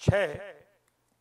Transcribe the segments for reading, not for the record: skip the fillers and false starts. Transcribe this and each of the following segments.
6,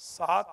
7।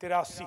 83।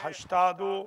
82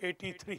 83।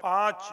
5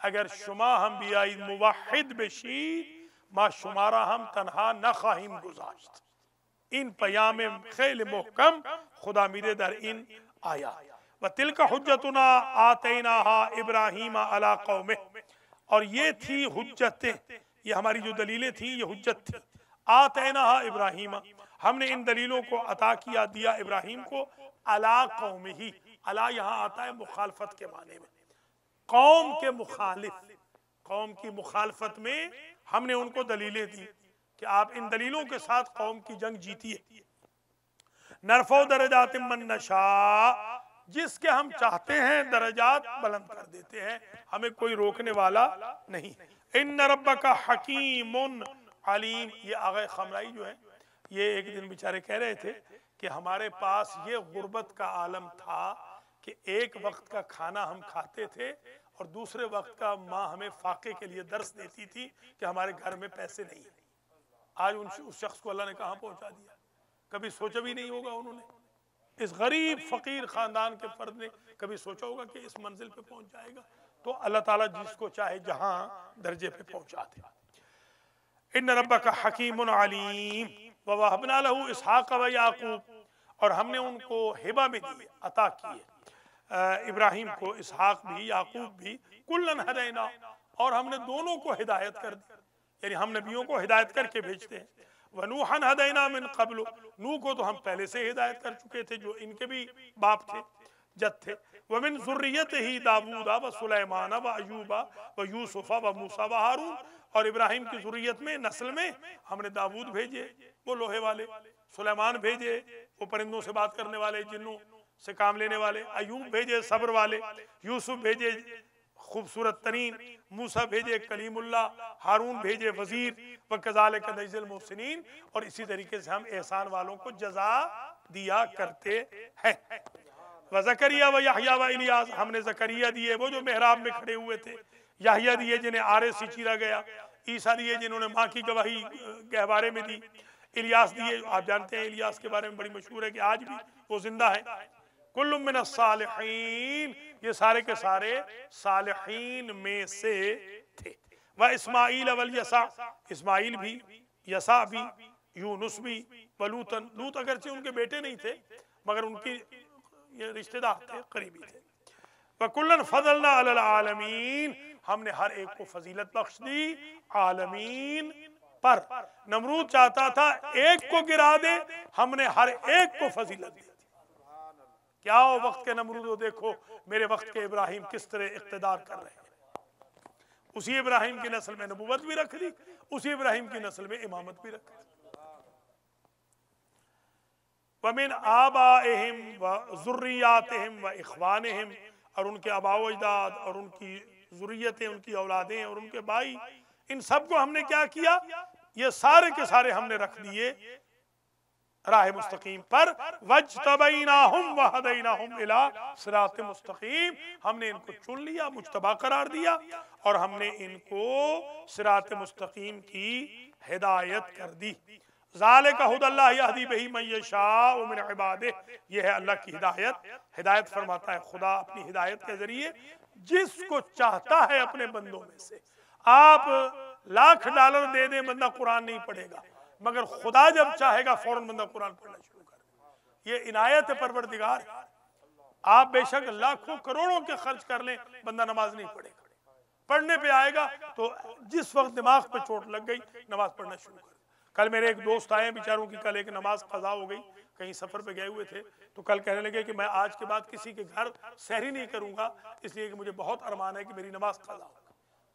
اگر شما ہم بیایید موحد بشید ما شما را هم تنها نخواهیم گذاشت. این پیام خیلی محکم خدا میده در این آیات. و تلک حجتنا آتیناها ابراہیم علی قومہ، اور یہ تھی حجتیں، یہ ہماری جو دلیلیں تھیں یہ حجت تھی. آتیناها ابراہیم، ہم نے ان دلیلوں کو عطا کیا دیا ابراہیم کو علی قومہ. علی یہاں آتا ہے مخالفت کے معنی میں، قوم کے مخالف، قوم کی مخالفت میں ہم نے ان کو دلیلیں دی کہ آپ ان دلیلوں کے ساتھ قوم کی جنگ جیتی ہے. نرفع درجات من نشاء، جس کے ہم چاہتے ہیں درجات بلند کر دیتے ہیں، ہمیں کوئی روکنے والا نہیں. ان ربک حکیم علیم. یہ آغا خامنائی جو ہے یہ ایک دن بیچارے کہہ رہے تھے کہ ہمارے پاس یہ غربت کا عالم تھا کہ ایک وقت کا کھانا ہم کھاتے تھے اور دوسرے وقت کا ماں ہمیں فاقے کے لیے درس دیتی تھی کہ ہمارے گھر میں پیسے نہیں ہیں. آج اس شخص کو اللہ نے کہاں پہنچا دیا. کبھی سوچا بھی نہیں ہوگا انہوں نے، اس غریب فقیر خاندان کے فرد نے کبھی سوچا ہوگا کہ اس منزل پہ پہنچ جائے گا. تو اللہ تعالیٰ جس کو چاہے جہاں درجے پہ پہنچا دے. ان ربک حکیم علیم. ووہبنا لہ اسحاق و یعقوب، اور ہم نے ان کو ہبہ میں دی، عطا کیے ابراہیم کو اسحاق بھی یعقوب بھی. کلن ہدینا، اور ہم نے دونوں کو ہدایت کر دی، یعنی ہم نبیوں کو ہدایت کر کے بھیجتے ہیں. وَنُوحًا هَدَيْنَا مِن قَبْلُ، نوح کو تو ہم پہلے سے ہدایت کر چکے تھے جو ان کے بھی باپ تھے، جد تھے. وَمِن ذُرِّيَّتِهِ دَاوُودَ وَسُلَيْمَانَ وَأَيُّوبَ وَيُوسُفَ وَمُوسَى وَهَارُونَ. اور ابراہیم کی ذریت میں نسل میں ہم نے داود بھیجے وہ لوہے والے، سلیمان بھیجے وہ پرندوں سے بات کرنے والے، جنوں سے کام لینے والے، ایوب بھیجے صبر والے، یوسف بھیجے خوبصورت ترین، موسیٰ بھیجے کلیم اللہ، ہارون بھیجے وزیر. وَكَذَلِكَ نَجْزِي الْمُحْسِنِينَ، اور اسی طریقے سے ہم احسان والوں کو جزا دیا کرتے ہیں. وَزَكَرِيَّا وَيَحْيَا وَإِلْيَاسَ، ہم نے زکریہ دیے وہ جو محراب میں کھڑے ہوئے تھے، یحییٰ دیے جنہیں آرے سے چیرا گیا، عیسیٰ دیے جنہوں نے ماں کی گواہی گہوارے میں دی، الیاس دیے، آپ جانتے ہیں الیاس کے بارے میں بڑی مشہور ہے کہ آج بھی وہ زندہ ہے. کل من الصالحین، یہ سارے کے سارے صالحین میں سے تھے. واسماعیل والیسع، اسماعیل بھی، یسع بھی، یونس بھی، ولوطن، لوط اگرچہ ان کے بیٹے نہیں تھے مگر ان کی یہ رشتہ دار تھے، قریبی تھے. وَكُلًّا فَضَلْنَا عَلَى الْعَالَمِينَ، ہم نے ہر ایک کو فضیلت بخش دی عالمین پر. نمرود چاہتا تھا ایک کو گرا دے، ہم نے ہر ایک کو فضیلت دی. کیا وقت کے نمرود ہو، دیکھو میرے وقت کے ابراہیم کس طرح اقتدار کر رہے ہیں. اسی ابراہیم کی نسل میں نبوت بھی رکھ دی، اسی ابراہیم کی نسل میں امامت بھی رکھ دی. وَمِنْ آبَائِهِمْ وَذُرِّيَّاتِهِمْ وَإِخْوَانِهِمْ، اور ان کے آباء و اجداد اور ان کی ذریتیں، ان کی اولادیں اور ان کے بھائی، ان سب کو ہم نے کیا کیا، یہ سارے کے سارے ہم نے رکھ دیے راہ مستقیم پر. وَاجْتَبَيْنَاهُمْ وَهَدَيْنَاهُمْ إِلَىٰ صِرَاطٍ مستقیم، ہم نے ان کو چن لیا، مجتبی قرار دیا، اور ہم نے ان کو صراط مستقیم کی ہدایت کر دی. ذَلِكَ هُدَى اللَّهِ يَهْدِي بِهِ مَن يَشَاءُ مِنْ عِبَادِهِ، یہ ہے اللہ کی ہدایت. ہدایت فرماتا ہے خدا اپنی ہدایت کے ذریعے جس کو چاہتا ہے اپنے بندوں میں سے. آپ $1,00,000 دے دیں بندہ قرآن نہیں پڑھے گا، مگر خدا جب چاہے گا فوراً بندہ قرآن پڑھنا شروع کر دے. یہ عنایت پروردگار. آپ بے شک لاکھوں کروڑوں کے خرچ کر لیں بندہ نماز نہیں پڑھے گا. پڑھنے پہ آئے گا تو جس وقت دماغ پہ چوٹ لگ گئی نماز پڑھنا شروع کر. کل میرے ایک دوست آئے بیچاروں کی کل ایک نماز قضا ہو گئی، کہیں سفر پہ گئے ہوئے تھے، تو کل کہنے لگے کہ میں آج کے بعد کسی کے گھر سحری نہیں کروں گا، اس لیے کہ مجھے بہت ارمان ہے کہ میری نماز قضا ہو.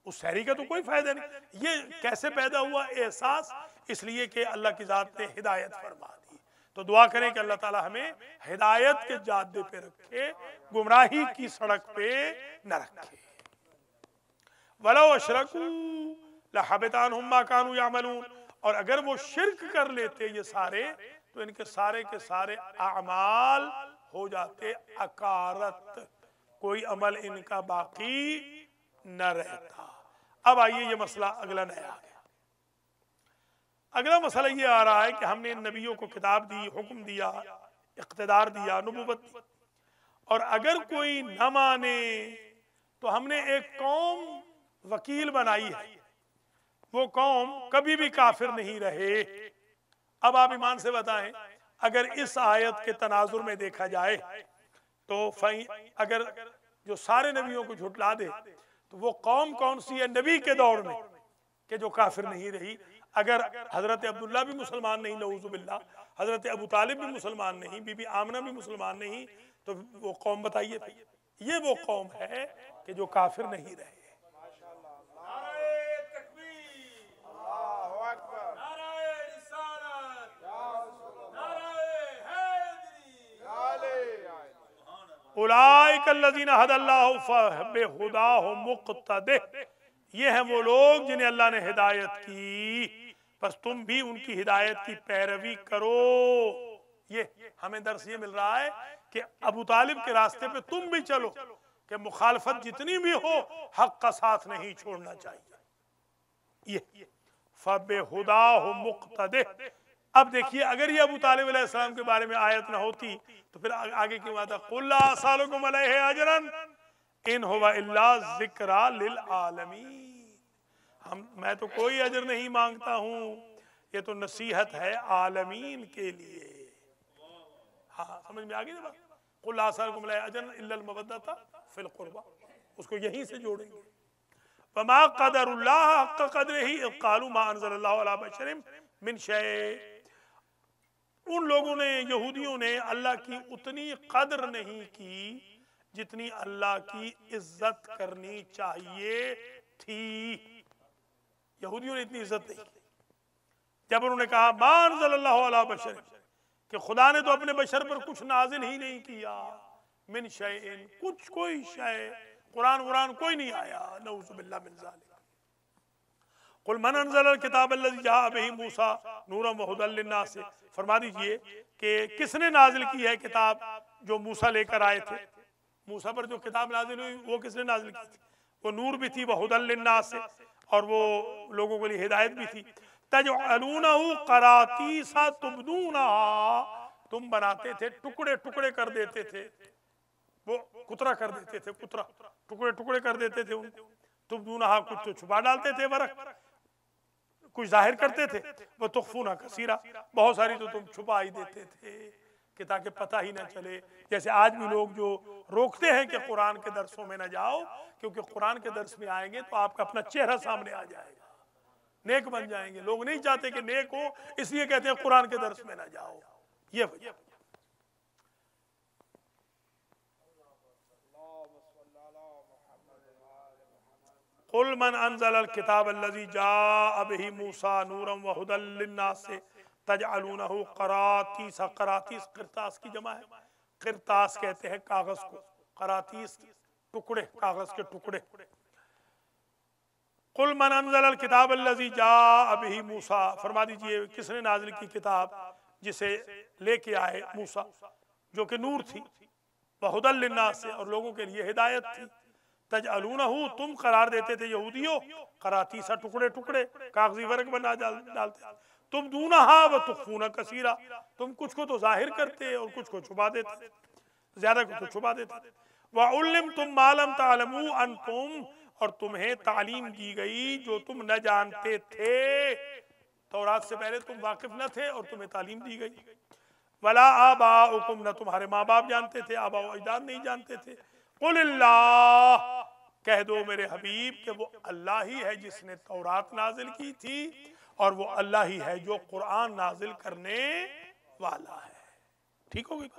اس سحری کا تو کوئی فائدہ نہیں. یہ کیسے پیدا ہوا احساس؟ اس لیے کہ اللہ کی ذات نے ہدایت فرما دی. تو دعا کریں کہ اللہ تعالی ہمیں ہدایت کے جادے پہ رکھے، گمراہی کی سڑک پہ نہ رکھے. وَلَوْ أَشْرَكُوا لَحَبِطَ عَنْهُمْ مَا كَانُوا يَعْمَلُونَ، اور اگر وہ شرک کر لیتے یہ سارے تو ان کے سارے اعمال ہو جاتے اکارت، کوئی عمل ان کا باقی نہ رہتا. اب آئیے یہ مسئلہ اگلا نیا آ گیا. اگلا مسئلہ یہ آ رہا ہے کہ ہم نے ان نبیوں کو کتاب دی، حکم دیا، اقتدار دیا، نبوت دی، اور اگر کوئی نہ مانے تو ہم نے ایک قوم وکیل بنائی ہے، وہ قوم کبھی بھی کافر نہیں رہے۔ اب آپ ایمان سے بتائیں، اگر اس آیت کے تناظر میں دیکھا جائے تو اگر جو سارے نبیوں کو جھٹلا دے تو وہ قوم کون سی ہے نبی کے دور میں کہ جو کافر نہیں رہی؟ اگر حضرت عبداللہ بھی مسلمان نہیں، نعوذ باللہ، حضرت ابو طالب بھی مسلمان نہیں، بی بی آمنہ بھی مسلمان نہیں، تو وہ قوم بتائیے یہ وہ قوم ہے کہ جو کافر نہیں رہے۔ اولئک الذین ھدی اللہ فبہداہ مقتدہ، یہ ہیں وہ لوگ جنہیں اللہ نے ہدایت کی، بس تم بھی ان کی ہدایت کی پیروی کرو۔ یہ ہمیں درس یہ مل رہا ہے کہ ابو طالب کے راستے پہ تم بھی چلو، کہ مخالفت جتنی بھی ہو حق کا ساتھ نہیں چھوڑنا چاہیے۔ یہ فبہداہ مقتدہ۔ اب دیکھیے، اگر یہ ابو طالب علیہ السلام کے بارے میں آیت نہ ہوتی تو پھر آگے کیوں آتا؟ قُلْ لَا أَسْأَلُكُمْ عَلَيْهِ أَجْرًا إِنْ هُوَ إِلَّا ذِكْرًا لِلْعَالَمِينَ، میں تو کوئی اجر نہیں مانگتا ہوں، یہ تو نصیحت ہے عالمین کے لیے۔ ہاں سمجھ میں آگئی نا بات؟ قُلْ لَا أَسْأَلُكُمْ عَلَيْهِ أَجْرًا إِلَّا الْمَوَدَّةَ فِي الْقُرْبَى، اس کو یہیں سے جوڑیں گے۔ وَمَا قَدَرُ اللَّهَ حَقَّ قَدْرِهِ إِذْ قَالُوا مَا أَنزَلَ اللَّهُ عَلَىٰ بَشَرٍ مِّن شَيْءٍ، ان لوگوں نے، یہودیوں نے اللہ کی اتنی قدر نہیں کی جتنی اللہ کی عزت کرنی چاہیے تھی۔ یہودیوں نے اتنی عزت نہیں کی جب انہوں نے کہا ما انزل اللہ علی بشر، کہ خدا نے تو اپنے بشر پر کچھ نازل ہی نہیں کیا، من شیئن، کچھ کوئی شے، قرآن کوئی نہیں آیا، نعوذ باللہ من ذالک۔ قل من انزل الکتاب الذی جاء بہ موسیٰ نورا وہدی للناس، فرما دیجئے کہ کس نے نازل کی ہے کتاب جو موسیٰ لے کر آئے تھے؟ موسیٰ پر جو کتاب نازل ہوئی وہ کس نے نازل کی تھی؟ وہ نور بھی تھی، وہدی للناس، اور وہ لوگوں کے لیے ہدایت بھی تھی۔ تجعلونہ قراطیس تبدونہا، تم بناتے تھے، ٹکڑے ٹکڑے کر دیتے تھے، وہ کترا کر دیتے تھے، کترا ٹکڑے ٹکڑے کر دیتے تھے ان کو۔ تبدونہا، کچھ تو چھپا ڈالتے تھے ورق، کچھ ظاہر کرتے تھے، وہ تخفونہ کثیرہ، بہت ساری تو تم چھپا ہی دیتے تھے کہ تاکہ پتہ ہی نہ چلے۔ جیسے آج بھی لوگ جو روکتے ہیں کہ قرآن کے درسوں میں نہ جاؤ، کیونکہ قرآن کے درس میں آئیں گے تو آپ کا اپنا چہرہ سامنے آ جائے گا، نیک بن جائیں گے۔ لوگ نہیں چاہتے کہ نیک ہو، اس لیے کہتے ہیں قرآن کے درس میں نہ جاؤ، یہ وجہ۔ قل من انزل الکتاب الذی جاء بہ موسیٰ نورا وہدی للناس تجعلونہ قراطیس، قراطیس قرطاس کی جمع ہے، قرطاس کہتے ہیں کاغذ کو، قراطیس ٹکڑے، کاغذ کے ٹکڑے۔ قل من انزل الکتاب الذی جاء بہ موسیٰ، فرما دیجئے کس نے نازل کی کتاب جسے لے کے آئے موسیٰ، جو کہ نور تھی، وہدی للناس، اور لوگوں کے لیے ہدایت تھی۔ تجعلونہ، تم قرار دیتے تھے یہودیوں، قراطیسہ ٹکڑے ٹکڑے، کاغذی ورق بنا ڈالتے، تبدونہا وتخفون کثیرا، تم کچھ کو تو ظاہر کرتے اور کچھ کو چھپا دیتے، زیادہ کو تو چھپا دیتے۔ وَعُلِّمْتُمْ مَا لَمْ تَعْلَمُوا أَنْتُمْ، اور تمہیں تعلیم دی گئی جو تم نہ جانتے تھے، تورات سے پہلے تم واقف نہ تھے اور تمہیں تعلیم دی گئی۔ وَلَا آبَاؤُكُمْ، نہ تمہارے ماں باپ جانتے تھے، آباء و اجداد نہیں جانتے تھے۔ قُلِ اللَّهُ، کہہ دو میرے حبیب کہ وہ اللہ ہی ہے جس نے تورات نازل کی تھی، اور وہ اللہ ہی ہے جو قرآن نازل کرنے والا ہے۔ ٹھیک ہو گئی؟